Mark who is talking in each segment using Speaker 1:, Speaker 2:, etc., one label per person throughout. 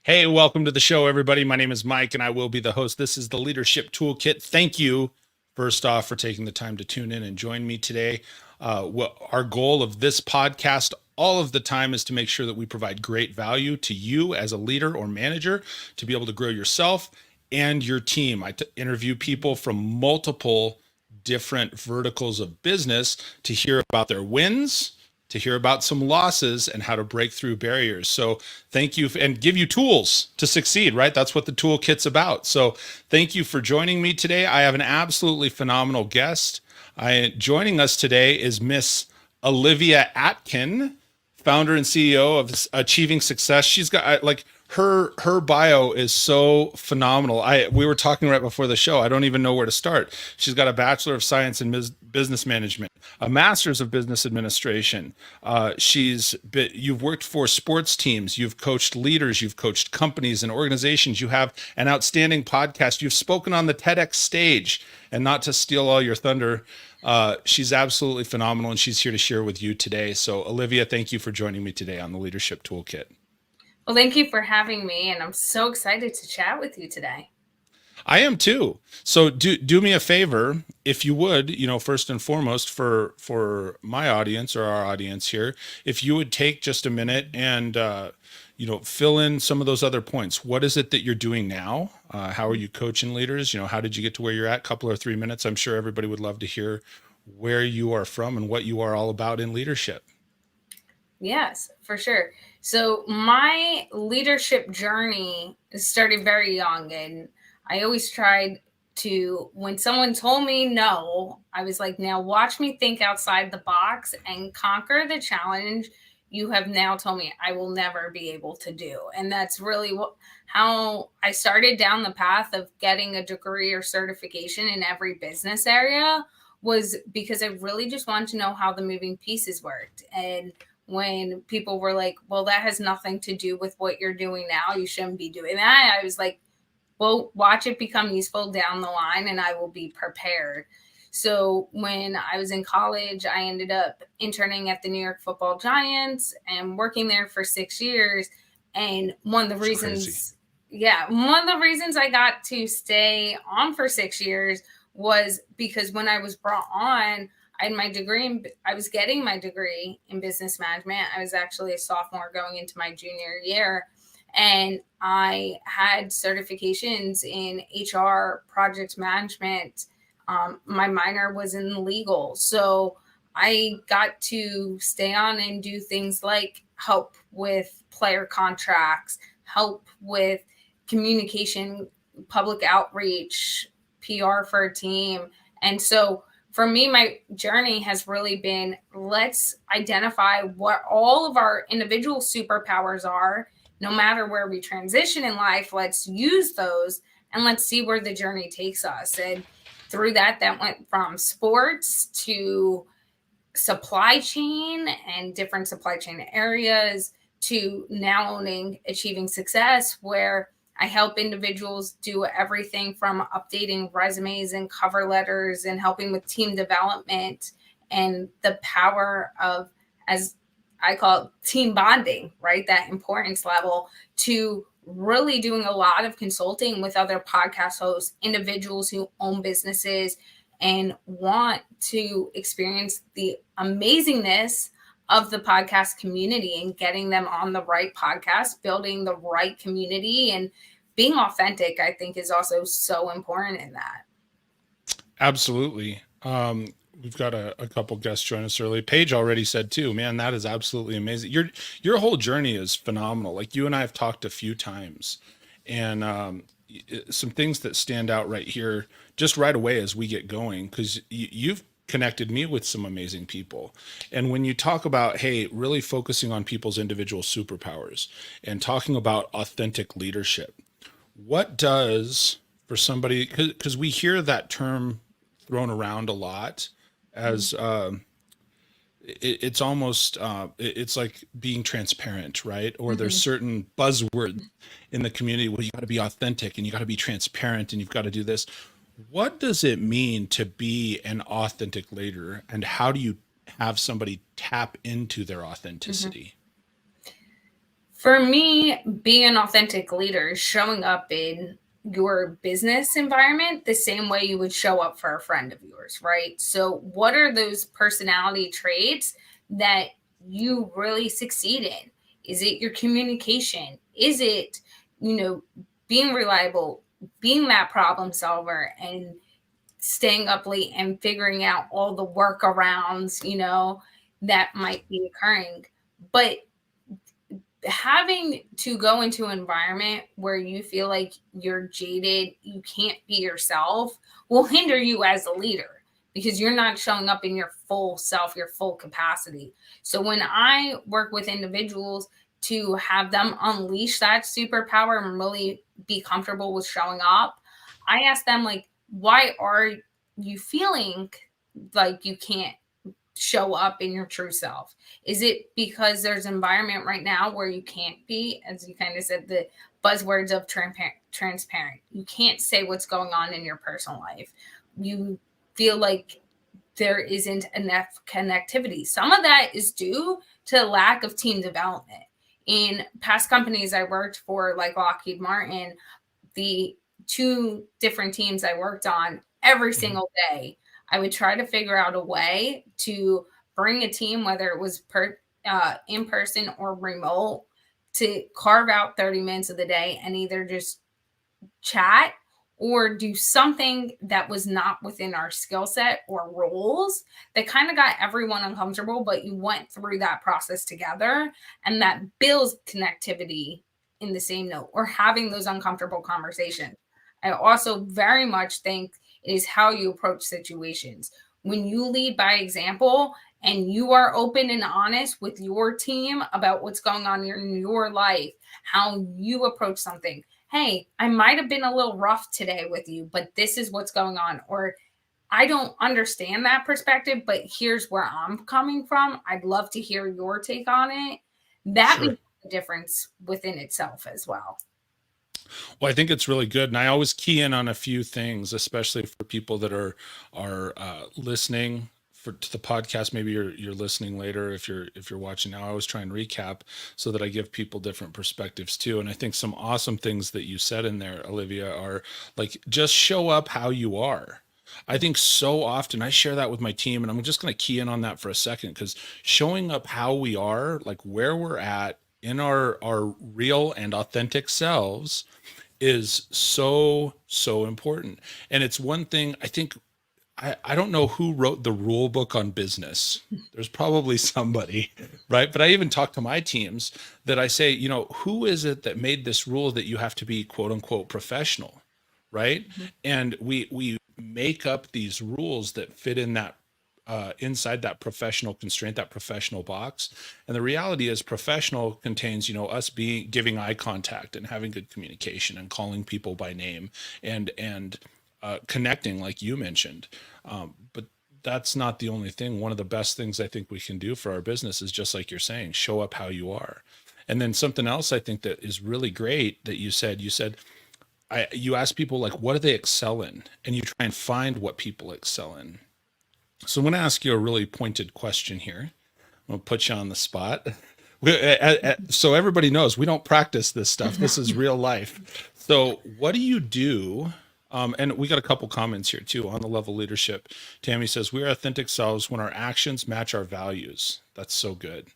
Speaker 1: Hey, welcome to the show, everybody. My name is Mike, and I will be the host. This is the Leadership Toolkit. Thank you, first off, for taking the time to tune in and join me today. Our goal of this podcast all of the time is to make sure that we provide great value to you as a leader or manager to be able to grow yourself and your team. I interview people from multiple different verticals of business to hear about their wins, to hear about some losses, and how to break through barriers. So thank you, and give you tools to succeed, right? That's what the toolkit's about. So thank you for joining me today. I have an absolutely phenomenal guest. Joining us today is Miss Olivia Atkin, founder and CEO of Achieving Success. She's got like her bio is so phenomenal. We were talking right before the show. I don't even know where to start. She's got a Bachelor of Science in Business Management, a Master's of Business Administration. You've worked for sports teams, you've coached leaders, you've coached companies and organizations. You have an outstanding podcast. You've spoken on the TEDx stage. And not to steal all your thunder, she's absolutely phenomenal, and she's here to share with you today. So, Olivia, thank you for joining me today on the Leadership Toolkit.
Speaker 2: Well, thank you for having me, and I'm so excited to chat with you today.
Speaker 1: I am too. So do me a favor, if you would, first and foremost for my audience or our audience here, if you would take just a minute and fill in some of those other points. What is it that you're doing now? How are you coaching leaders? How did you get to where you're at? Couple or 3 minutes. I'm sure everybody would love to hear where you are from and what you are all about in leadership.
Speaker 2: Yes, for sure. So my leadership journey started very young, and I always tried to, when someone told me no, I was like, now watch me think outside the box and conquer the challenge you have now told me I will never be able to do. And that's really how I started down the path of getting a degree or certification in every business area, was because I really just wanted to know how the moving pieces worked. And when people were like, well, that has nothing to do with what you're doing now, you shouldn't be doing that, I was like, well, watch it become useful down the line and I will be prepared. So when I was in college, I ended up interning at the New York Football Giants and working there for 6 years. And one of the reasons I got to stay on for 6 years was because when I was brought on, I had my degree. I was getting my degree in business management. I was actually a sophomore going into my junior year. And I had certifications in HR, project management. My minor was in legal. So I got to stay on and do things like help with player contracts, help with communication, public outreach, PR for a team. And so for me, my journey has really been, let's identify what all of our individual superpowers are. No matter where we transition in life, let's use those and let's see where the journey takes us. And through that went from sports to supply chain and different supply chain areas to now owning Achieving Success, where I help individuals do everything from updating resumes and cover letters and helping with team development and the power of, as I call it, team bonding, right? That importance level, to really doing a lot of consulting with other podcast hosts, individuals who own businesses and want to experience the amazingness of the podcast community and getting them on the right podcast, building the right community, and being authentic, I think, is also so important in that.
Speaker 1: Absolutely. We've got a couple guests join us early. Paige already said too, man, that is absolutely amazing. Your whole journey is phenomenal. Like, you and I have talked a few times, and some things that stand out right here, just right away as we get going, because you've connected me with some amazing people. And when you talk about, hey, really focusing on people's individual superpowers and talking about authentic leadership, what does, for somebody, because we hear that term thrown around a lot as it's almost it's like being transparent, right? Or there's certain buzzword in the community where you got to be authentic and you got to be transparent and you've got to do this. What does it mean to be an authentic leader, and how do you have somebody tap into their authenticity?
Speaker 2: For me, being an authentic leader is showing up in your business environment the same way you would show up for a friend of yours, right? So, what are those personality traits that you really succeed in? Is it your communication? Is it, being reliable, being that problem solver, and staying up late and figuring out all the workarounds, that might be occurring? But having to go into an environment where you feel like you're jaded, you can't be yourself, will hinder you as a leader because you're not showing up in your full self, your full capacity. So when I work with individuals to have them unleash that superpower and really be comfortable with showing up, I ask them, like, why are you feeling like you can't show up in your true self? Is it because there's an environment right now where you can't be, as you kind of said, the buzzwords of transparent? You can't say what's going on in your personal life. You feel like there isn't enough connectivity. Some of that is due to lack of team development. In past companies I worked for, like Lockheed Martin, the 2 different teams I worked on, every single day, I would try to figure out a way to bring a team, whether it was in person or remote, to carve out 30 minutes of the day and either just chat or do something that was not within our skill set or roles that kind of got everyone uncomfortable, but you went through that process together, and that builds connectivity in the same note, or having those uncomfortable conversations. I also very much think it is how you approach situations. When you lead by example and you are open and honest with your team about what's going on in your life, how you approach something. Hey, I might have been a little rough today with you, but this is what's going on. Or I don't understand that perspective, but here's where I'm coming from. I'd love to hear your take on it. That makes a difference within itself as well.
Speaker 1: Well, I think it's really good, and I always key in on a few things, especially for people that are listening to the podcast. Maybe you're listening later. If you're watching now, I always try and recap so that I give people different perspectives too. And I think some awesome things that you said in there, Olivia, are like, just show up how you are. I think so often I share that with my team, and I'm just going to key in on that for a second, because showing up how we are, like where we're at in our real and authentic selves, is so important. And it's one thing I think, I don't know who wrote the rule book on business. There's probably somebody, right? But I even talk to my teams that I say, who is it that made this rule that you have to be quote unquote professional, right? And we make up these rules that fit in that inside that professional constraint, that professional box. And the reality is, professional contains, us giving eye contact and having good communication and calling people by name and connecting, like you mentioned. But that's not the only thing. One of the best things I think we can do for our business is, just like you're saying, show up how you are. And then something else I think that is really great that you said, you ask people, like, what do they excel in? And you try and find what people excel in. So I'm going to ask you a really pointed question here. I'm going to put you on the spot. So everybody knows we don't practice this stuff. This is real life. So what do you do? And we got a couple comments here too on the level leadership. Tammy says, we are authentic selves when our actions match our values. That's so good.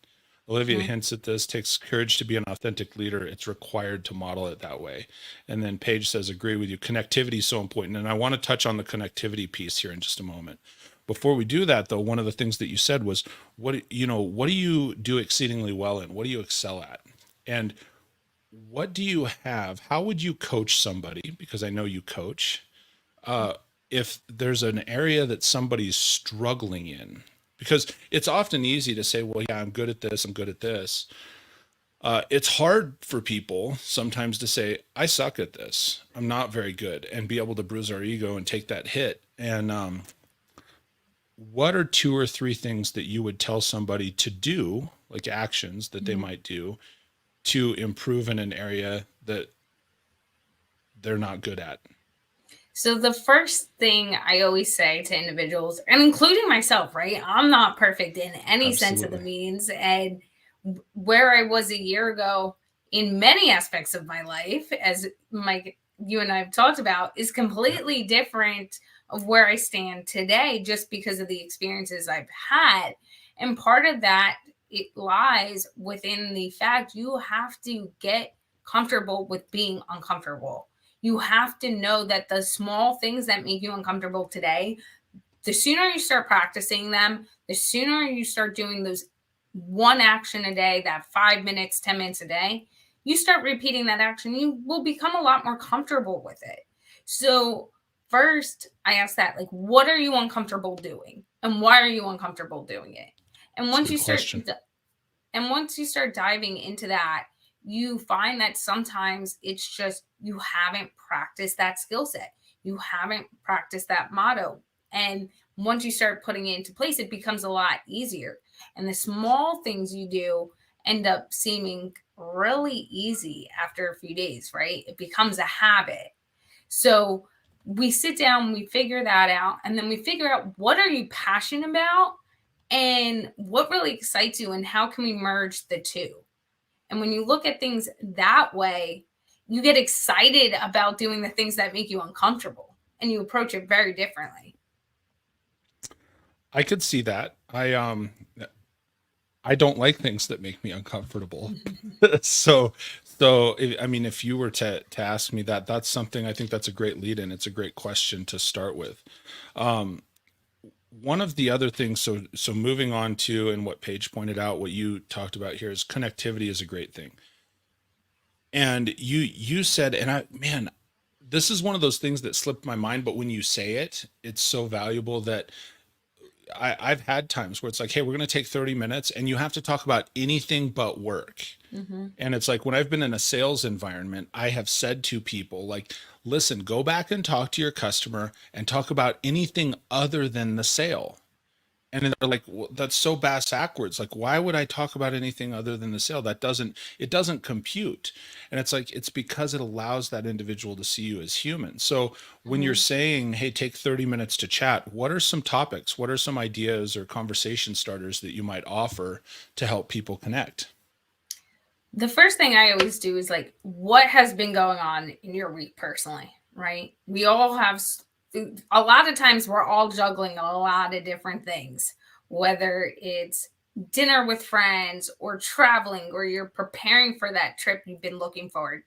Speaker 1: Olivia hints at this: takes courage to be an authentic leader. It's required to model it that way. And then Paige says, agree with you. Connectivity is so important. And I want to touch on the connectivity piece here in just a moment. Before we do that, though, one of the things that you said was, what do you do exceedingly well in? What do you excel at? And what do you have? How would you coach somebody? Because I know you coach. If there's an area that somebody's struggling in, because it's often easy to say, well, yeah, I'm good at this, I'm good at this. It's hard for people sometimes to say, I suck at this, I'm not very good, and be able to bruise our ego and take that hit. And what are 2 or 3 things that you would tell somebody to do, like actions that they might do to improve in an area that they're not good at?
Speaker 2: So the first thing I always say to individuals, and including myself, right? I'm not perfect in any sense of the means. And where I was a year ago in many aspects of my life, as Mike, you and I have talked about, is completely different of where I stand today just because of the experiences I've had. And part of that, it lies within the fact you have to get comfortable with being uncomfortable. You have to know that the small things that make you uncomfortable today, the sooner you start practicing them, the sooner you start doing those one action a day, that 5 minutes, 10 minutes a day, you start repeating that action, you will become a lot more comfortable with it. So first, I ask that, like, what are you uncomfortable doing? And why are you uncomfortable doing it? And once you start, and once you start diving into that, you find that sometimes it's just you haven't practiced that skill set. You haven't practiced that motto. And once you start putting it into place, it becomes a lot easier. And the small things you do end up seeming really easy after a few days, right? It becomes a habit. So we sit down, we figure that out, and then we figure out what are you passionate about and what really excites you and how can we merge the two. And when you look at things that way, you get excited about doing the things that make you uncomfortable and you approach it very differently.
Speaker 1: I could see that. I don't like things that make me uncomfortable. so I mean, if you were to ask me that, that's something, I think that's a great lead in. It's a great question to start with. One of the other things, so moving on to, and what Paige pointed out, what you talked about here, is connectivity is a great thing. And you said, and man, this is one of those things that slipped my mind, but when you say it, it's so valuable that I've had times where it's like, hey, we're going to take 30 minutes and you have to talk about anything but work. Mm-hmm. And it's like, when I've been in a sales environment, I have said to people, like, listen, go back and talk to your customer and talk about anything other than the sale. And they're like, well, that's so backwards. Like, why would I talk about anything other than the sale? It doesn't compute. And it's like, it's because it allows that individual to see you as human. So when you're saying, hey, take 30 minutes to chat, what are some topics? What are some ideas or conversation starters that you might offer to help people connect?
Speaker 2: The first thing I always do is, like, what has been going on in your week personally, right? We all have, a lot of times we're all juggling a lot of different things, whether it's dinner with friends or traveling, or you're preparing for that trip you've been looking forward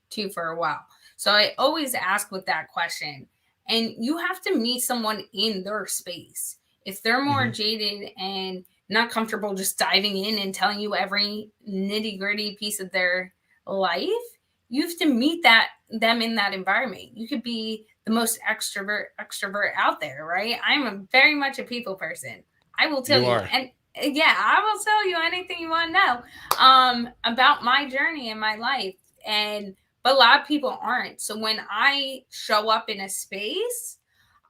Speaker 2: to for a while. So I always ask with that question, and you have to meet someone in their space. If they're more jaded and not comfortable just diving in and telling you every nitty gritty piece of their life, you have to meet them in that environment. You could be the most extrovert out there, right? I'm very much a people person. I will tell you, and yeah, I will tell you anything you want to know about my journey in my life. But a lot of people aren't. So when I show up in a space,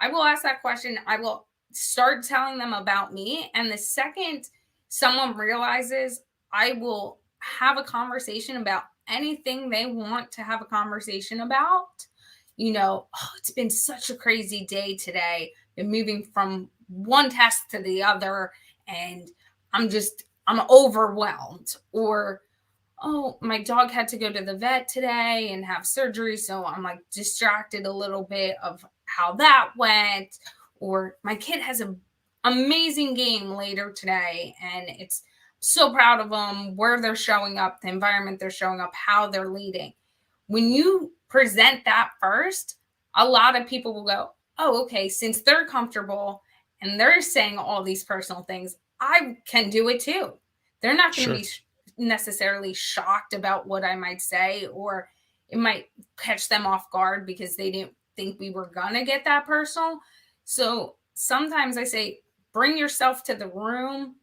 Speaker 2: I will ask that question. I will start telling them about me. And the second someone realizes, I will have a conversation about anything they want to have a conversation about. It's been such a crazy day today. Been moving from one task to the other, and I'm overwhelmed. Or, oh, my dog had to go to the vet today and have surgery, so I'm like distracted a little bit of how that went. Or my kid has an amazing game later today, and it's so proud of them, where they're showing up, the environment they're showing up, how they're leading. When you present that first, a lot of people will go, oh, okay, since they're comfortable and they're saying all these personal things, I can do it too. They're not going to be necessarily shocked about what I might say, or it might catch them off guard because they didn't think we were going to get that personal. So sometimes I say, bring yourself to the room,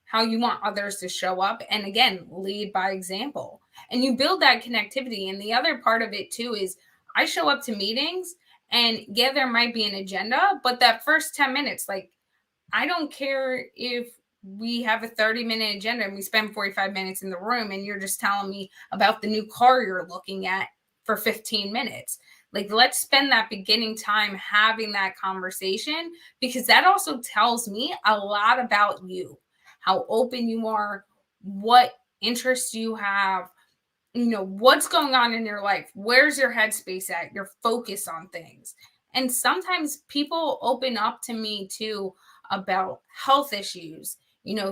Speaker 2: how you want others to show up. And again, lead by example. And you build that connectivity. And the other part of it too is, I show up to meetings, and yeah, there might be an agenda, but that first 10 minutes, like, I don't care if we have a 30-minute agenda and we spend 45 minutes in the room and you're just telling me about the new car you're looking at for 15 minutes. Like, let's spend that beginning time having that conversation, because that also tells me a lot about you, how open you are, what interests you have, what's going on in your life? Where's your headspace at? Your focus on things. And sometimes people open up to me too about health issues,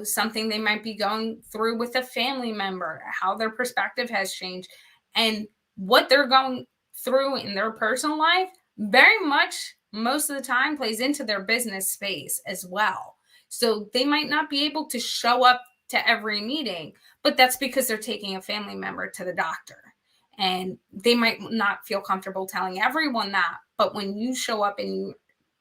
Speaker 2: something they might be going through with a family member, how their perspective has changed, and what they're going through in their personal life very much most of the time plays into their business space as well. So they might not be able to show up to every meeting, but that's because they're taking a family member to the doctor. And they might not feel comfortable telling everyone that, but when you show up and you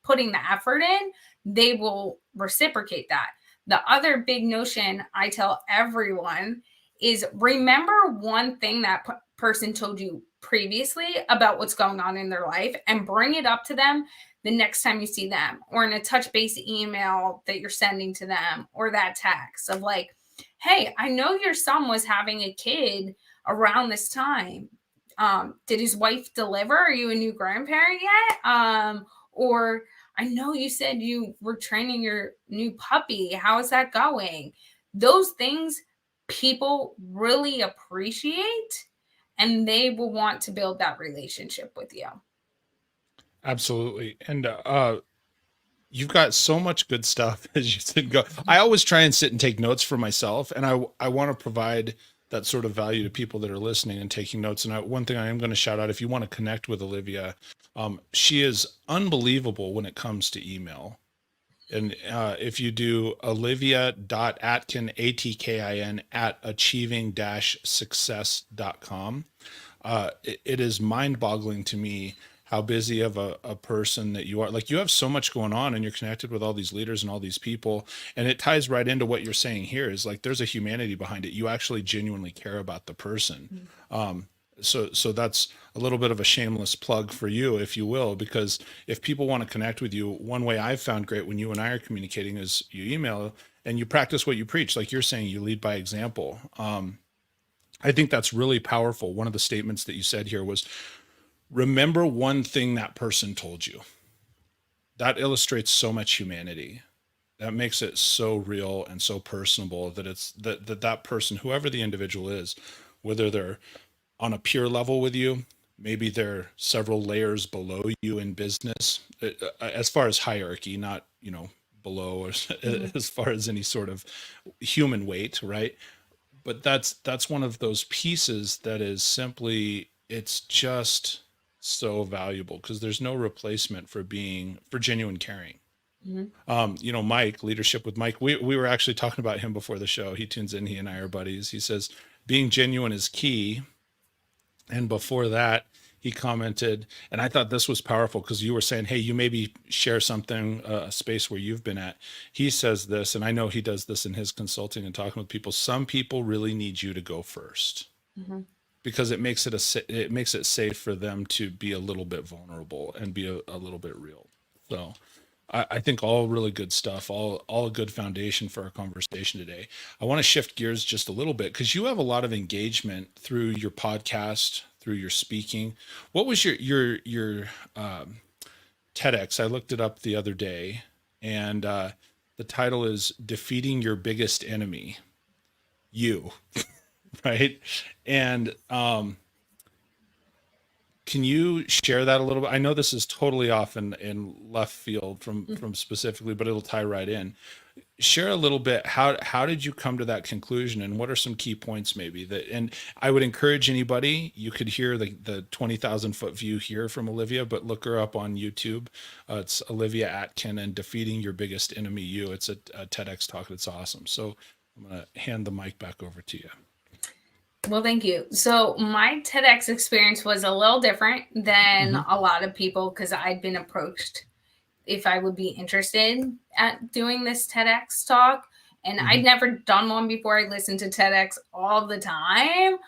Speaker 2: putting the effort in, they will reciprocate that. The other big notion I tell everyone is remember one thing that person told you previously about what's going on in their life and bring it up to them the next time you see them, or in a touch base email that you're sending to them, or that text of like, hey, I know your son was having a kid around this time. Did his wife deliver? Are you a new grandparent yet? Or I know you said you were training your new puppy. How is that going? Those things people really appreciate, and they will want to build that relationship with you.
Speaker 1: Absolutely. And you've got so much good stuff as you said. Go. I always try and sit and take notes for myself, and I want to provide that sort of value to people that are listening and taking notes. And one thing I am going to shout out, if you want to connect with Olivia, she is unbelievable when it comes to email. And if you do olivia.atkin, A-T-K-I-N, at achieving-success.com, it is mind-boggling to me how busy of a person that you are. Like, you have so much going on and you're connected with all these leaders and all these people. And it ties right into what you're saying here is like, there's a humanity behind it. You actually genuinely care about the person. So that's a little bit of a shameless plug for you, if you will, because if people want to connect with you, one way I've found great when you and I are communicating is you email and you practice what you preach. Like you're saying, you lead by example. I think that's really powerful. One of the statements that you said here was, remember one thing that person told you. That illustrates so much humanity. That makes it so real and so personable that it's that person, whoever the individual is, whether they're on a peer level with you, maybe they're several layers below you in business, as far as hierarchy, not, below or as far as any sort of human weight, right? But that's one of those pieces that is simply, it's just so valuable because there's no replacement for genuine caring. Mike, Leadership with Mike, we were actually talking about him before the show. He tunes in, he and I are buddies. He says, being genuine is key. And before that, he commented, and I thought this was powerful because you were saying, hey, you maybe share something, a space where you've been at. He says this, and I know he does this in his consulting and talking with people. Some people really need you to go first because it makes it safe for them to be a little bit vulnerable and be a little bit real. So I think all really good stuff, all a good foundation for our conversation today. I want to shift gears just a little bit because you have a lot of engagement through your podcast, through your speaking. What was your TEDx? I looked it up the other day, and the title is "Defeating Your Biggest Enemy," you, right? And can you share that a little bit? I know this is totally off in left field from specifically, but it'll tie right in. Share a little bit. How did you come to that conclusion, and what are some key points maybe that? And I would encourage anybody. You could hear the 20,000 foot view here from Olivia, but look her up on YouTube. It's Olivia Atkin and Defeating Your Biggest Enemy, You. It's a TEDx talk. It's awesome. So I'm gonna hand the mic back over to you.
Speaker 2: Well, thank you. So my TEDx experience was a little different than a lot of people because I'd been approached if I would be interested at doing this TEDx talk. And I'd never done one before. I listened to TEDx all the time,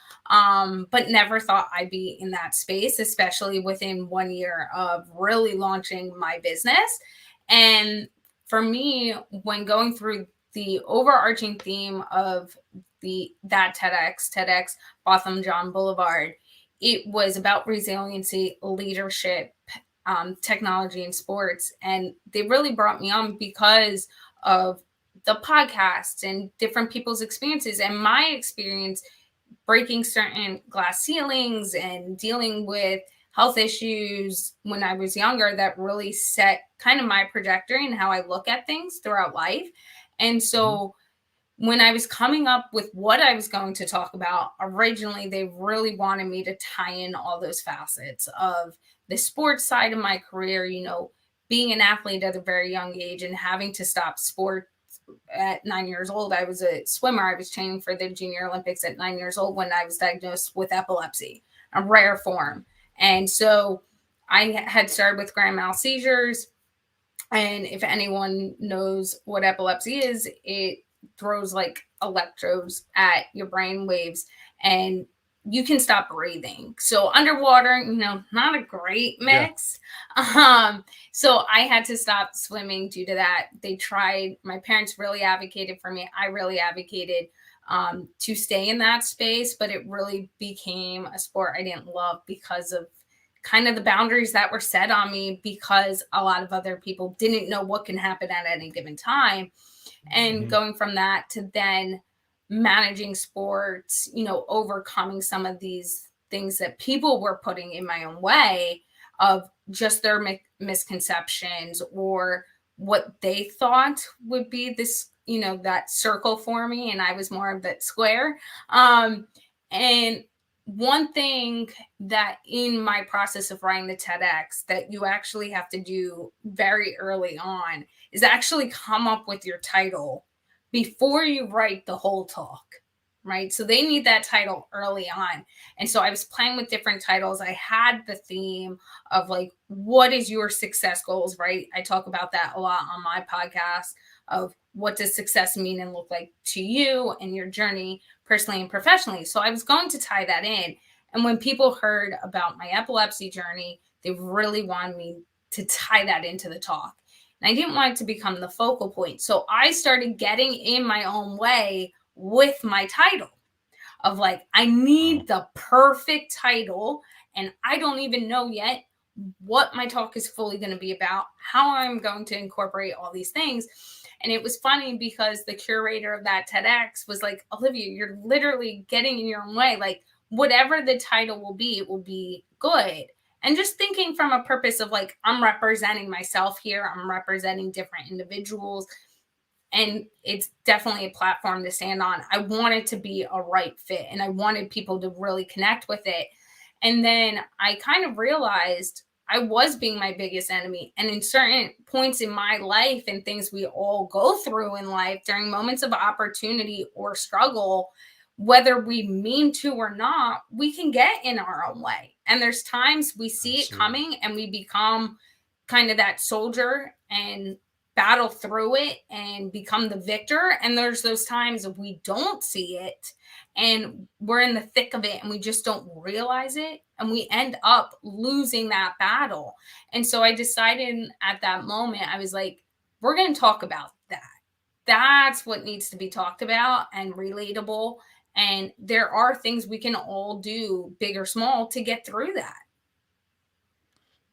Speaker 2: but never thought I'd be in that space, especially within 1 year of really launching my business. And for me, when going through the overarching theme of that TEDx Botham Jean Boulevard, it was about resiliency, leadership, technology, and sports. And they really brought me on because of the podcast and different people's experiences. And my experience breaking certain glass ceilings and dealing with health issues when I was younger that really set kind of my trajectory and how I look at things throughout life. And so when I was coming up with what I was going to talk about, originally they really wanted me to tie in all those facets of the sports side of my career, being an athlete at a very young age and having to stop sport at 9 years old. I was a swimmer. I was training for the Junior Olympics at 9 years old when I was diagnosed with epilepsy, a rare form. And so I had started with grand mal seizures. And if anyone knows what epilepsy is, it throws like electrodes at your brain waves and you can stop breathing. So underwater, not a great mix. Yeah. So I had to stop swimming due to that. My parents really advocated for me. I really advocated to stay in that space, but it really became a sport I didn't love because of kind of the boundaries that were set on me, because a lot of other people didn't know what can happen at any given time. And going from that to then managing sports, overcoming some of these things that people were putting in my own way of just their misconceptions or what they thought would be this, that circle for me. And I was more of that square. And one thing that in my process of writing the TEDx that you actually have to do very early on is actually come up with your title before you write the whole talk, right? So they need that title early on. And so I was playing with different titles. I had the theme of like, what is your success goals, right? I talk about that a lot on my podcast of what does success mean and look like to you and your journey personally and professionally. So I was going to tie that in. And when people heard about my epilepsy journey, they really wanted me to tie that into the talk. And I didn't want it to become the focal point. So I started getting in my own way with my title of like, I need the perfect title. And I don't even know yet what my talk is fully going to be about, how I'm going to incorporate all these things. And it was funny because the curator of that TEDx was like, Olivia, you're literally getting in your own way. Like, whatever the title will be, it will be good. And just thinking from a purpose of like, I'm representing myself here. I'm representing different individuals. And it's definitely a platform to stand on. I wanted to be a right fit and I wanted people to really connect with it. And then I kind of realized I was being my biggest enemy. And in certain points in my life and things we all go through in life during moments of opportunity or struggle, whether we mean to or not, we can get in our own way. And there's times we see it coming and we become kind of that soldier and battle through it and become the victor. And there's those times if we don't see it and we're in the thick of it and we just don't realize it and we end up losing that battle. And so I decided at that moment, I was like, we're going to talk about that. That's what needs to be talked about and relatable. And there are things we can all do, big or small, to get through that.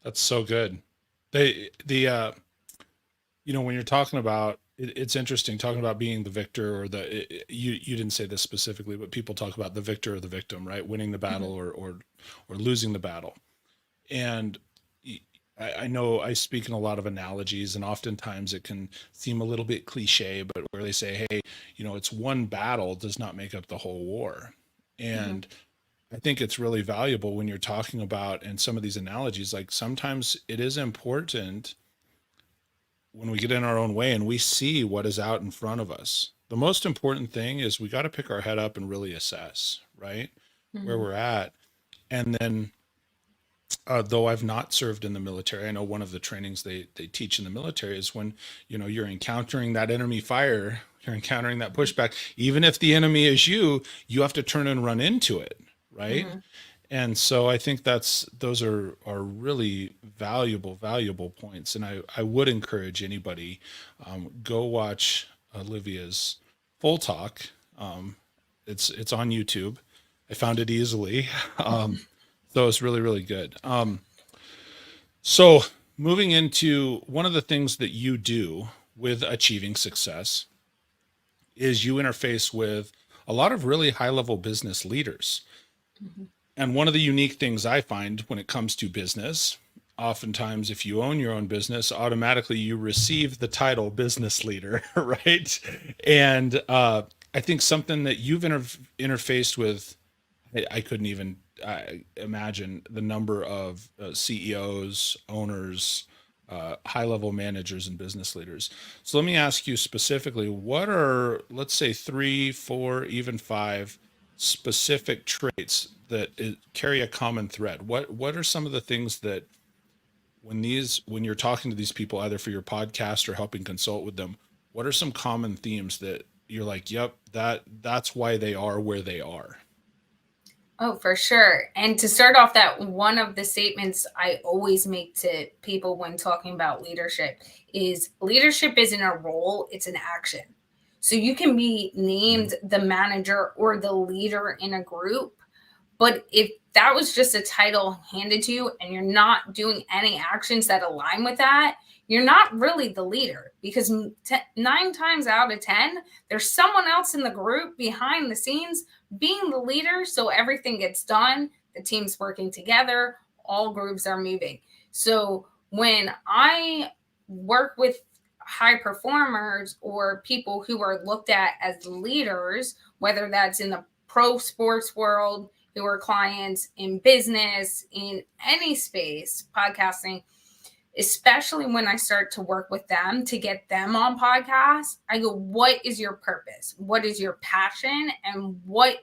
Speaker 1: That's so good. When you're talking about it's interesting talking about being the victor or you didn't say this specifically, but people talk about the victor or the victim, right? Winning the battle or losing the battle. And I know I speak in a lot of analogies, and oftentimes it can seem a little bit cliche, but where they say, hey, it's one battle does not make up the whole war. And I think it's really valuable when you're talking about, and some of these analogies, like sometimes it is important when we get in our own way and we see what is out in front of us. The most important thing is we got to pick our head up and really assess, right? Where we're at. And then, though I've not served in the military, I know one of the trainings they teach in the military is when, you're encountering that enemy fire, you're encountering that pushback, even if the enemy is you have to turn and run into it, right? And so I think those are really valuable points. And I would encourage anybody, go watch Olivia's full talk. It's on YouTube. I found it easily. So it's really, really good. So moving into one of the things that you do with achieving success is you interface with a lot of really high level business leaders.
Speaker 2: Mhm.
Speaker 1: And one of the unique things I find when it comes to business, oftentimes if you own your own business, automatically you receive the title business leader, right? And I think something that you've interfaced with, I couldn't even imagine the number of CEOs, owners, high level managers, and business leaders. So let me ask you specifically, what are, let's say, three, four, even five specific traits that carry a common thread? What are some of the things that when you're talking to these people, either for your podcast or helping consult with them, what are some common themes that you're like, yep, that's why they are where they are?
Speaker 2: Oh, for sure. And to start off, that one of the statements I always make to people when talking about leadership is leadership isn't a role, it's an action. So you can be named the manager or the leader in a group, but if that was just a title handed to you and you're not doing any actions that align with that, you're not really the leader, because 9 times out of 10, there's someone else in the group behind the scenes being the leader. So everything gets done, the team's working together, all groups are moving. So when I work with high performers or people who are looked at as leaders, whether that's in the pro sports world, who are clients in business, in any space, podcasting, especially when I start to work with them to get them on podcasts, I go, what is your purpose? What is your passion? And what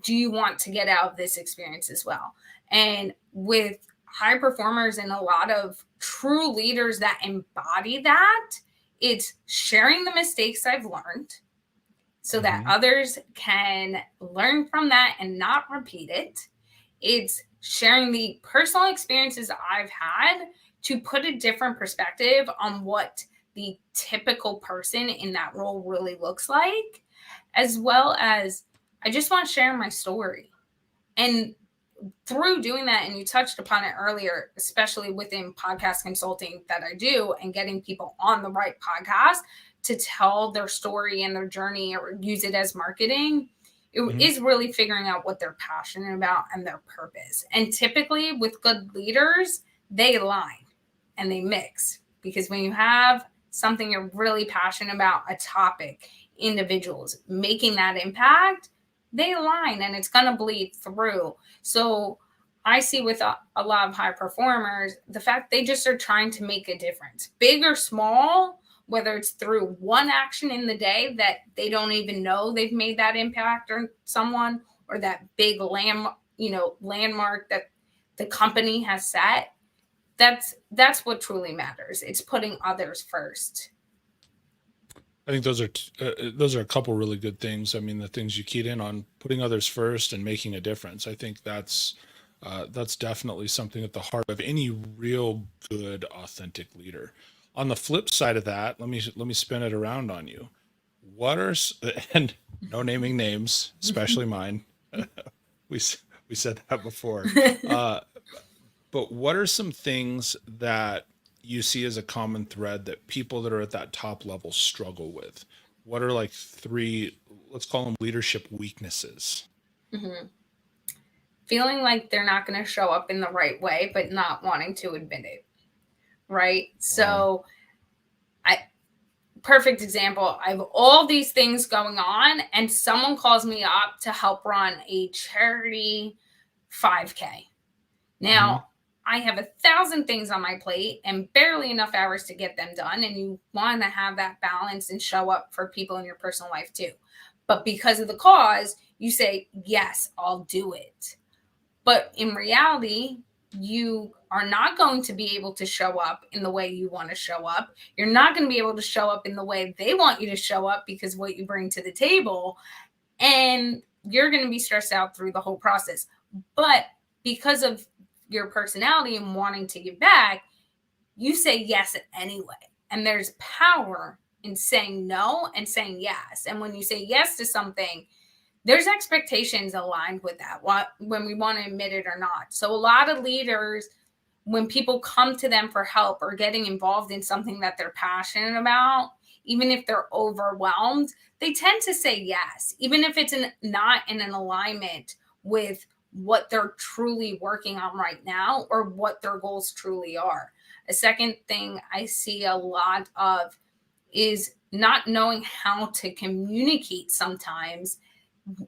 Speaker 2: do you want to get out of this experience as well? And with high performers and a lot of true leaders that embody that, it's sharing the mistakes I've learned so that
Speaker 1: Mm-hmm.
Speaker 2: others can learn from that and not repeat it. It's sharing the personal experiences I've had to put a different perspective on what the typical person in that role really looks like, as well as I just want to share my story. And through doing that, and you touched upon it earlier, especially within podcast consulting that I do and getting people on the right podcast to tell their story and their journey or use it as marketing, it
Speaker 1: Mm-hmm.
Speaker 2: is really figuring out what they're passionate about and their purpose. And typically with good leaders, they align and they mix, because when you have something you're really passionate about, a topic, individuals making that impact, they align and it's going to bleed through. So I see with a lot of high performers, the fact they just are trying to make a difference, big or small, whether it's through one action in the day that they don't even know they've made that impact on someone, or that big landmark that the company has set. That's what truly matters. It's putting others first.
Speaker 1: I think those are a couple really good things. I mean, the things you keyed in on, putting others first and making a difference. I think that's definitely something at the heart of any real good, authentic leader. On the flip side of that, let me spin it around on you. What are and no naming names, especially mine. we we said that before. Uh, but what are some things that you see as a common thread that people that are at that top level struggle with? What are like three, let's call them leadership weaknesses?
Speaker 2: Mhm. Feeling like they're not going to show up in the right way, but not wanting to admit it. Right.
Speaker 1: Wow.
Speaker 2: So I perfect example. I have all these things going on, and someone calls me up to help run a charity 5K.
Speaker 1: Hmm.
Speaker 2: Now, I have 1,000 things on my plate and barely enough hours to get them done. And you want to have that balance and show up for people in your personal life too. But because of the cause, you say, yes, I'll do it. But in reality, you are not going to be able to show up in the way you want to show up. You're not going to be able to show up in the way they want you to show up because what you bring to the table. And you're going to be stressed out through the whole process. But because of your personality and wanting to give back, you say yes anyway. And there's power in saying no and saying yes. And when you say yes to something, there's expectations aligned with that, when we want to admit it or not. So a lot of leaders, when people come to them for help or getting involved in something that they're passionate about, even if they're overwhelmed, they tend to say yes, even if it's not in an alignment with what they're truly working on right now or what their goals truly are. A second thing I see a lot of is not knowing how to communicate sometimes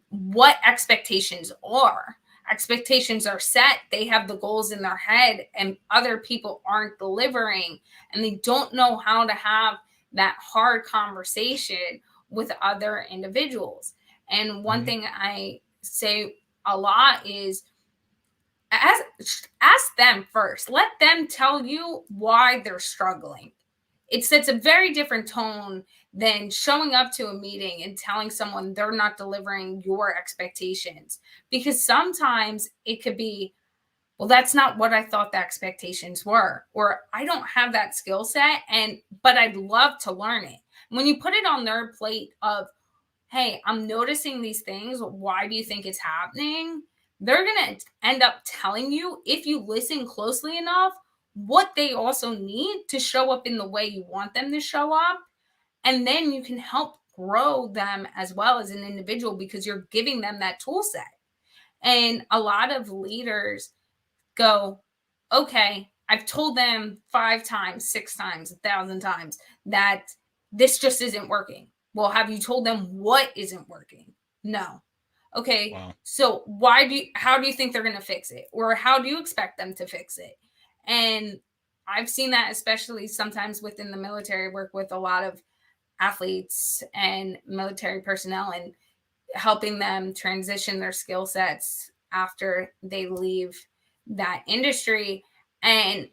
Speaker 2: what expectations are. Expectations are set, they have the goals in their head, and other people aren't delivering, and they don't know how to have that hard conversation with other individuals. And one thing I say a lot is ask them first. Let them tell you why they're struggling. It sets a very different tone than showing up to a meeting and telling someone they're not delivering your expectations. Because sometimes it could be, well, that's not what I thought the expectations were, or I don't have that skill set, but I'd love to learn it. When you put it on their plate of, hey, I'm noticing these things, why do you think it's happening? They're going to end up telling you, if you listen closely enough, what they also need to show up in the way you want them to show up. And then you can help grow them as well as an individual because you're giving them that tool set. And a lot of leaders go, okay, I've told them 5 times, 6 times, 1,000 times that this just isn't working. Well, have you told them what isn't working? No. Okay.
Speaker 1: Wow.
Speaker 2: So how do you think they're going to fix it? Or how do you expect them to fix it? And I've seen that especially sometimes within the military, work with a lot of athletes and military personnel and helping them transition their skill sets after they leave that industry. And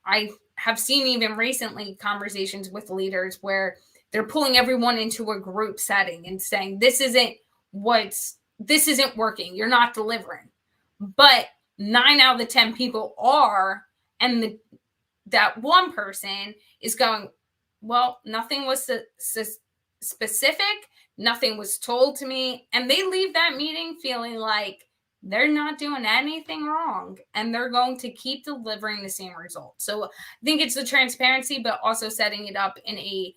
Speaker 2: I have seen even recently conversations with leaders where they're pulling everyone into a group setting and saying, this isn't working. You're not delivering. But 9 out of the 10 people are, and that one person is going, well, nothing was specific. Nothing was told to me. And they leave that meeting feeling like they're not doing anything wrong and they're going to keep delivering the same result. So I think it's the transparency, but also setting it up in a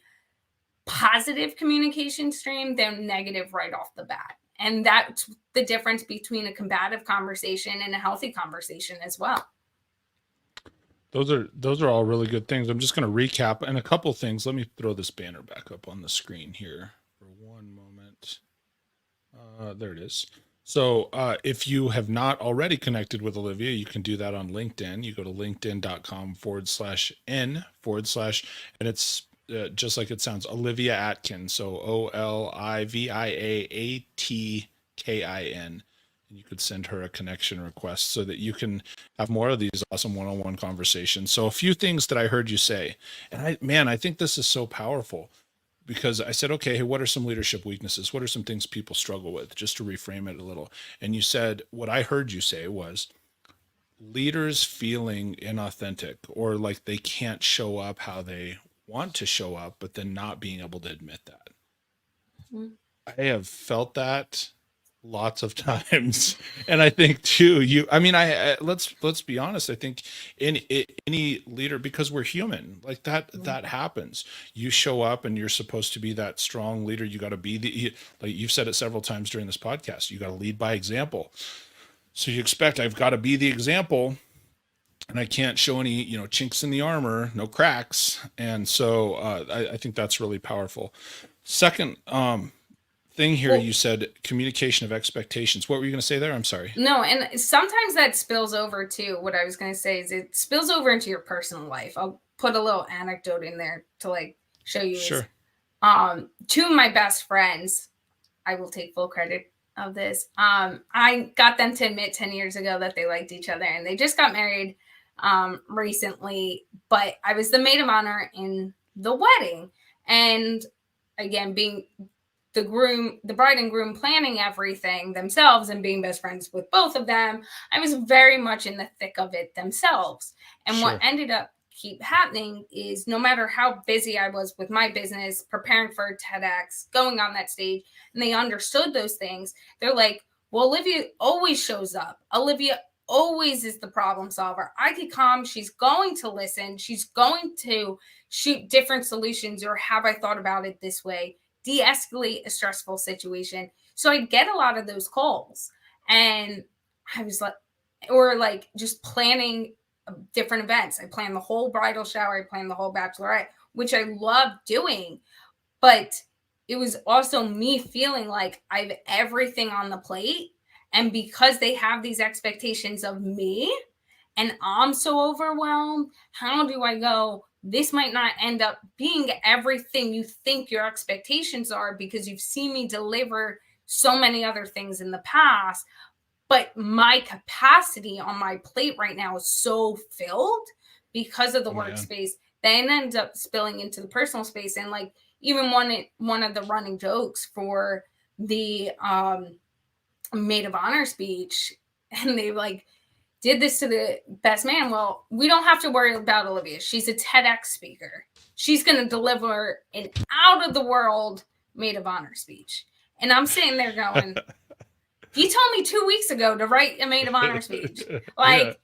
Speaker 2: positive communication stream than negative right off the bat. And that's the difference between a combative conversation and a healthy conversation as well.
Speaker 1: Those are all really good things. I'm just going to recap and a couple things. Let me throw this banner back up on the screen here for one moment. There it is. So if you have not already connected with Olivia, you can do that on LinkedIn. You go to linkedin.com/n/ and it's just like it sounds, Olivia Atkin. So OLIVIAATKIN. And you could send her a connection request so that you can have more of these awesome one-on-one conversations. So a few things that I heard you say, and I think this is so powerful. Because I said, okay, what are some leadership weaknesses? What are some things people struggle with? Just to reframe it a little. And you said, what I heard you say was leaders feeling inauthentic or like they can't show up how they want to show up, but then not being able to admit that. Mm-hmm. I have felt that lots of times. And I think too, let's be honest. I think in any leader, because we're human, like that happens. You show up and you're supposed to be that strong leader. You got to be like you've said it several times during this podcast, you got to lead by example. So you expect I've got to be the example and I can't show any, chinks in the armor, no cracks. And so I think that's really powerful. Second, thing here, you said communication of expectations. What were you going to say there? I'm sorry.
Speaker 2: No, and sometimes that spills over too. What I was going to say is it spills over into your personal life. I'll put a little anecdote in there to show you.
Speaker 1: Sure.
Speaker 2: 2 of my best friends, I will take full credit of this. I got them to admit 10 years ago that they liked each other, and they just got married recently. But I was the maid of honor in the wedding, and again, being the bride and groom planning everything themselves and being best friends with both of them, I was very much in the thick of it themselves. And What ended up keep happening is no matter how busy I was with my business, preparing for TEDx, going on that stage, and they understood those things, they're like, well, Olivia always shows up. Olivia always is the problem solver. I could come, she's going to listen, she's going to shoot different solutions, or have I thought about it this way, de-escalate a stressful situation. So I get a lot of those calls, and I was like, or like just planning different events. I plan the whole bridal shower, I plan the whole bachelorette, which I love doing, but it was also me feeling like I have everything on the plate. And because they have these expectations of me and I'm so overwhelmed, how do I go? This might not end up being everything you think your expectations are, because you've seen me deliver so many other things in the past. But my capacity on my plate right now is so filled because of the workspace, then ends up spilling into the personal space. And like, even one of the running jokes for the maid of honor speech, and they like did this to the best man. Well, we don't have to worry about Olivia. She's a TEDx speaker. She's going to deliver an out of the world maid of honor speech. And I'm sitting there going, you told me 2 weeks ago to write a maid of honor speech. Like,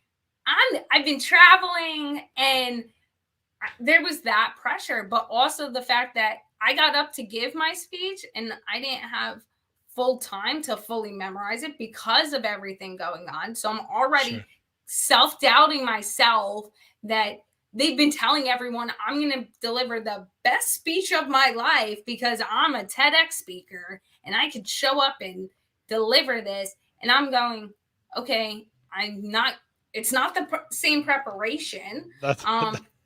Speaker 2: I've been traveling, and there was that pressure, but also the fact that I got up to give my speech and I didn't have full time to fully memorize it because of everything going on. So I'm already self-doubting myself that they've been telling everyone I'm going to deliver the best speech of my life because I'm a TEDx speaker and I could show up and deliver this. And I'm going, okay, it's not the same preparation.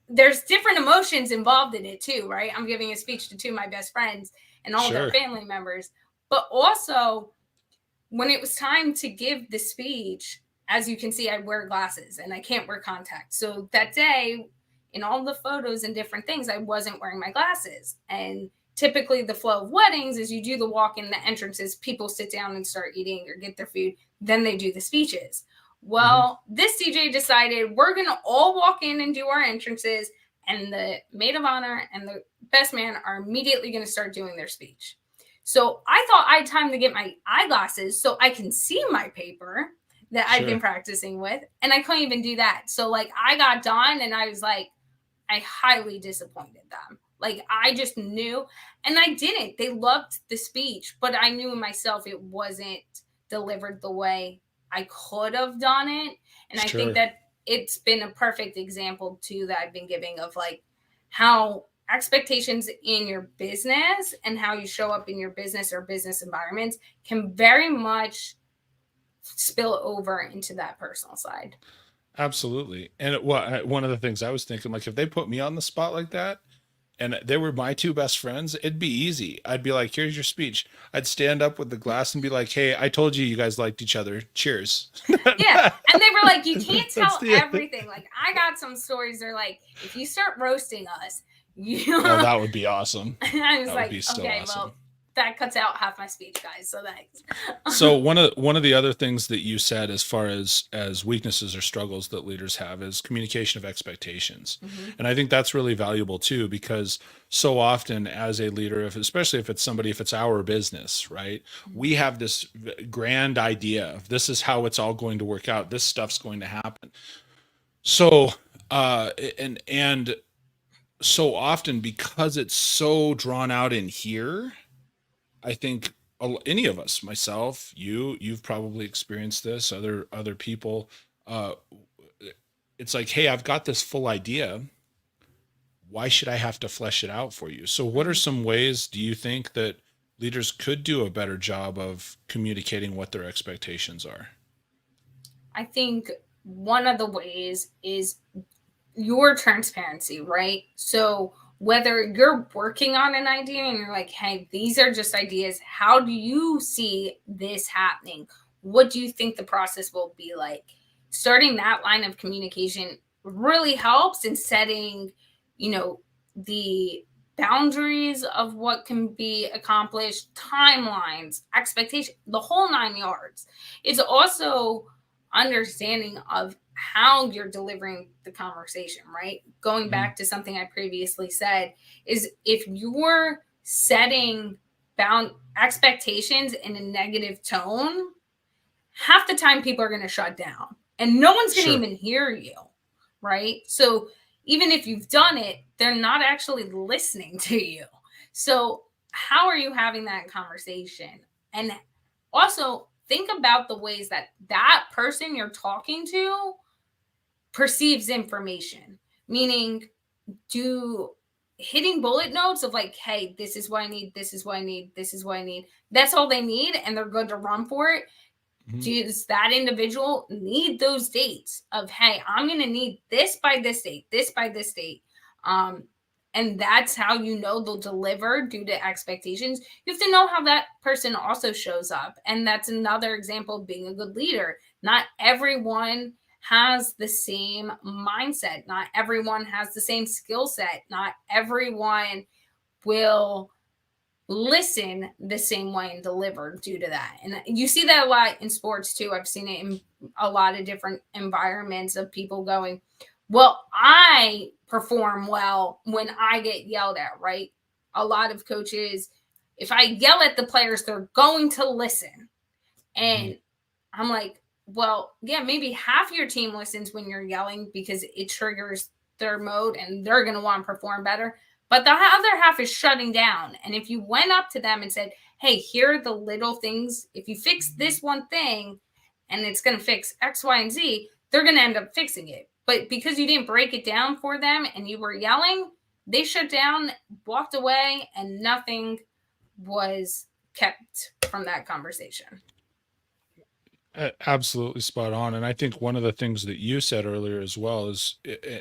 Speaker 2: There's different emotions involved in it too, right? I'm giving a speech to two of my best friends and all their family members. But also, when it was time to give the speech, as you can see, I wear glasses and I can't wear contacts. So that day, in all the photos and different things, I wasn't wearing my glasses. And typically the flow of weddings is you do the walk in the entrances, people sit down and start eating or get their food, then they do the speeches. Well, this DJ decided we're going to all walk in and do our entrances, and the maid of honor and the best man are immediately going to start doing their speech. So I thought I had time to get my eyeglasses so I can see my paper that I've been practicing with, and I couldn't even do that. So like, I got done and I was like, I highly disappointed them. Like, I just knew, and I didn't. They loved the speech, but I knew in myself it wasn't delivered the way I could have done it. And I think that it's been a perfect example too that I've been giving of like how expectations in your business and how you show up in your business or business environments can very much spill over into that personal side.
Speaker 1: Absolutely. And one of the things I was thinking, like, if they put me on the spot like that and they were my two best friends, it'd be easy. I'd be like, here's your speech. I'd stand up with the glass and be like, hey, I told you guys liked each other. Cheers.
Speaker 2: Yeah. And they were like, you can't tell everything. Like, I got some stories. They're like, if you start roasting us,
Speaker 1: that would be awesome.
Speaker 2: I was like, okay, awesome. Well, that cuts out half my speech, guys. So thanks.
Speaker 1: So one of the other things that you said, as far as weaknesses or struggles that leaders have, is communication of expectations. And I think that's really valuable too, because so often as a leader, especially if it's our business, right? We have this grand idea of this is how it's all going to work out. This stuff's going to happen. So, and so often, because it's so drawn out in here, I think any of us, myself, you've probably experienced this, other people, it's like, hey, I've got this full idea. Why should I have to flesh it out for you? So what are some ways do you think that leaders could do a better job of communicating what their expectations are?
Speaker 2: I think one of the ways is your transparency, right? So whether you're working on an idea and you're like, hey, these are just ideas. How do you see this happening? What do you think the process will be like? Starting that line of communication really helps in setting, the boundaries of what can be accomplished, timelines, expectations, the whole 9 yards. It's also understanding of how you're delivering the conversation, right? Going back to something I previously said, is if you're setting expectations in a negative tone, half the time people are going to shut down. and no one's going to
Speaker 1: Sure.
Speaker 2: even hear you, right? So even if you've done it, they're not actually listening to you. So how are you having that conversation? And also think about the ways that that person you're talking to perceives information, meaning do hitting bullet notes of like, hey, this is what I need, this is what I need, this is what I need. That's all they need, and they're good to run for it. Does that individual need those dates of, hey, I'm going to need this by this date, this by this date? And that's how you know they'll deliver due to expectations. You have to know how that person also shows up. And that's another example of being a good leader. Not everyone has the same mindset. Not everyone has the same skill set. Not everyone will listen the same way and deliver due to that. And you see that a lot in sports too. I've seen it in a lot of different environments of people going, well, I perform well when I get yelled at, right? A lot of coaches, if I yell at the players, they're going to listen. And I'm like, well, yeah, maybe half your team listens when you're yelling because it triggers their mode and they're going to want to perform better. But the other half is shutting down. And if you went up to them and said, hey, here are the little things. If you fix this one thing and it's going to fix X, Y, and Z, they're going to end up fixing it. But because you didn't break it down for them and you were yelling, they shut down, walked away, and nothing was kept from that conversation.
Speaker 1: Absolutely spot on. And I think one of the things that you said earlier as well is,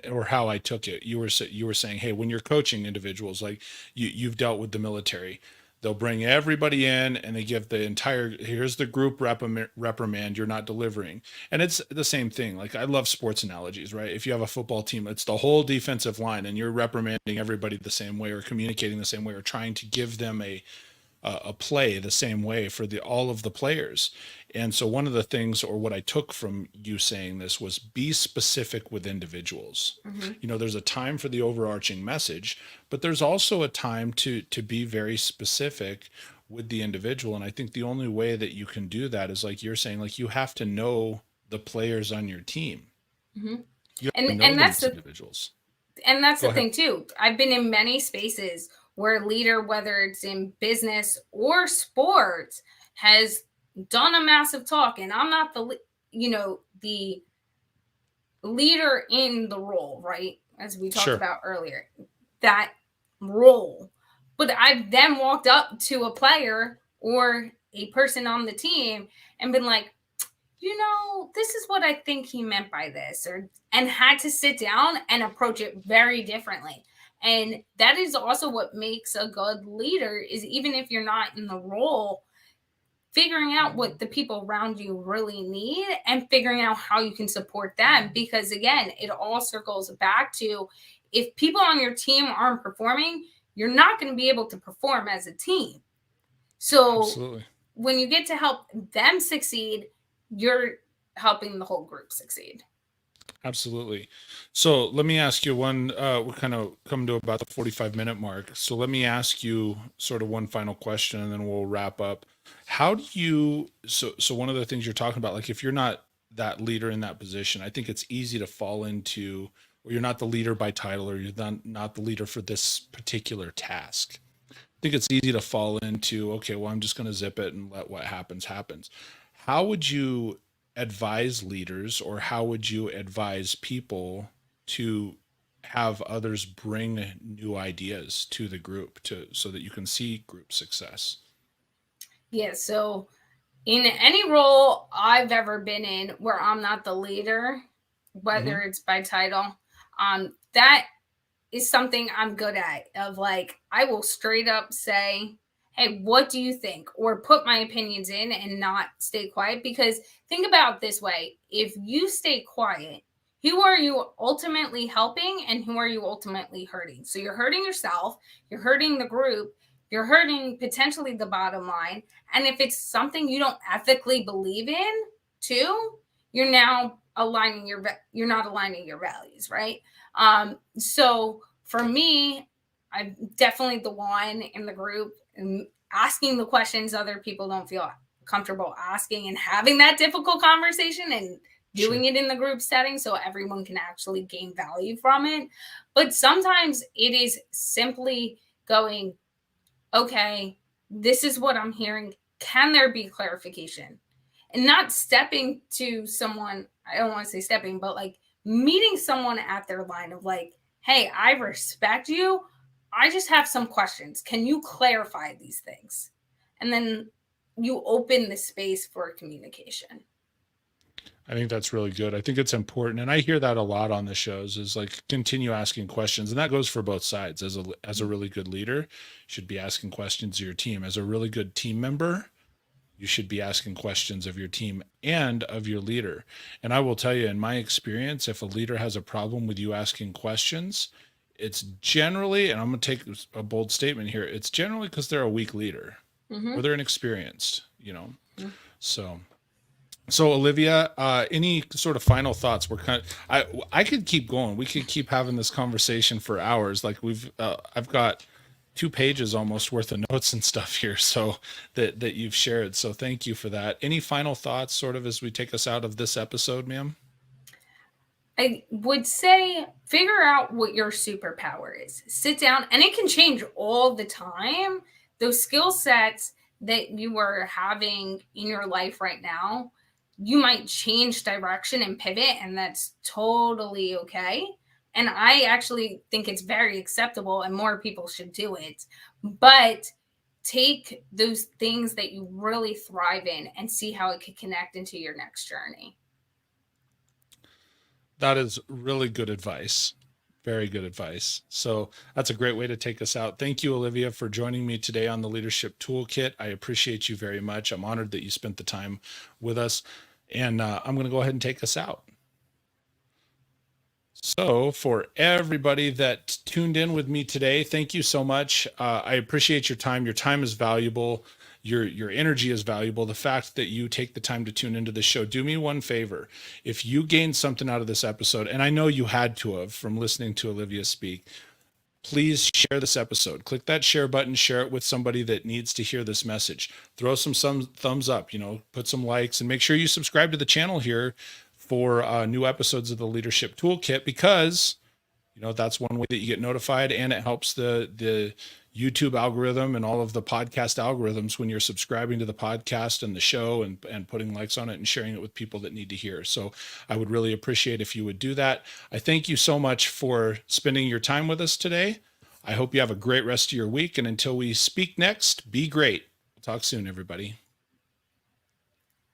Speaker 1: or how I took it, you were saying, hey, when you're coaching individuals, like you've dealt with the military, they'll bring everybody in and they give the entire, here's the group reprimand, you're not delivering. And it's the same thing. Like, I love sports analogies, right? If you have a football team, it's the whole defensive line and you're reprimanding everybody the same way or communicating the same way or trying to give them a play the same way for all of the players. And so one of the things, or what I took from you saying this, was be specific with individuals. There's a time for the overarching message, but there's also a time to be very specific with the individual. And I think the only way that you can do that is, like you're saying, like, you have to know the players on your team. You have to know those individuals.
Speaker 2: And that's the thing too. I've been in many spaces where a leader, whether it's in business or sports, has done a massive talk, and I'm not the leader in the role, right? As we talked about earlier, that role. But I've then walked up to a player or a person on the team and been like, this is what I think he meant by this, and had to sit down and approach it very differently. And that is also what makes a good leader, is even if you're not in the role, figuring out what the people around you really need and figuring out how you can support them. Because again, it all circles back to, if people on your team aren't performing, you're not going to be able to perform as a team. So when you get to help them succeed, you're helping the whole group succeed.
Speaker 1: Absolutely. So let me ask you one, we're kind of coming to about the 45-minute mark. So let me ask you sort of one final question and then we'll wrap up. How do you, so one of the things you're talking about, like, if you're not that leader in that position, I think it's easy to fall into, or you're not the leader by title, or you're not the leader for this particular task. I think it's easy to fall into, okay, well, I'm just going to zip it and let what happens. How would you advise leaders, or how would you advise people to have others bring new ideas to the group so that you can see group success?
Speaker 2: Yeah, so in any role I've ever been in where I'm not the leader, whether it's by title, that is something I'm good at, of like, I will straight up say, hey, what do you think? Or put my opinions in and not stay quiet. Because think about it this way. If you stay quiet, who are you ultimately helping and who are you ultimately hurting? So you're hurting yourself, you're hurting the group, you're hurting potentially the bottom line. And if it's something you don't ethically believe in too, you're now you're not aligning your values, right? So for me, I'm definitely the one in the group and asking the questions other people don't feel comfortable asking, and having that difficult conversation and doing it in the group setting so everyone can actually gain value from it. But sometimes it is simply going, okay, this is what I'm hearing. Can there be clarification? And not stepping to someone, I don't want to say stepping, but like meeting someone at their line of like, hey, I respect you. I just have some questions. Can you clarify these things? And then you open the space for communication.
Speaker 1: I think that's really good. I think it's important. And I hear that a lot on the shows is like continue asking questions. And that goes for both sides. As a really good leader, you should be asking questions of your team. As a really good team member, you should be asking questions of your team and of your leader. And I will tell you, in my experience, if a leader has a problem with you asking questions, it's generally, and I'm going to take a bold statement here, it's generally because they're a weak leader or they're inexperienced, So Olivia, any sort of final thoughts? I could keep going. We could keep having this conversation for hours. Like I've got 2 pages almost worth of notes and stuff here. So that you've shared. So thank you for that. Any final thoughts sort of as we take us out of this episode, ma'am?
Speaker 2: I would say figure out what your superpower is. Sit down, and it can change all the time. Those skill sets that you are having in your life right now, you might change direction and pivot, and that's totally okay. And I actually think it's very acceptable and more people should do it. But take those things that you really thrive in and see how it could connect into your next journey.
Speaker 1: That is really good advice. Very good advice. So that's a great way to take us out. Thank you, Olivia, for joining me today on the Leadership Toolkit. I appreciate you very much. I'm honored that you spent the time with us. And I'm going to go ahead and take us out. So for everybody that tuned in with me today, thank you so much. I appreciate your time. Your time is valuable. Your energy is valuable. The fact that you take the time to tune into this show, do me one favor. If you gained something out of this episode, and I know you had to have from listening to Olivia speak, please share this episode. Click that share button, share it with somebody that needs to hear this message. Throw some thumbs up, put some likes, and make sure you subscribe to the channel here for new episodes of the Leadership Toolkit, because that's one way that you get notified, and it helps the YouTube algorithm and all of the podcast algorithms when you're subscribing to the podcast and the show and putting likes on it and sharing it with people that need to hear. So I would really appreciate if you would do that. I thank you so much for spending your time with us today. I hope you have a great rest of your week. And until we speak next, be great. We'll talk soon, everybody.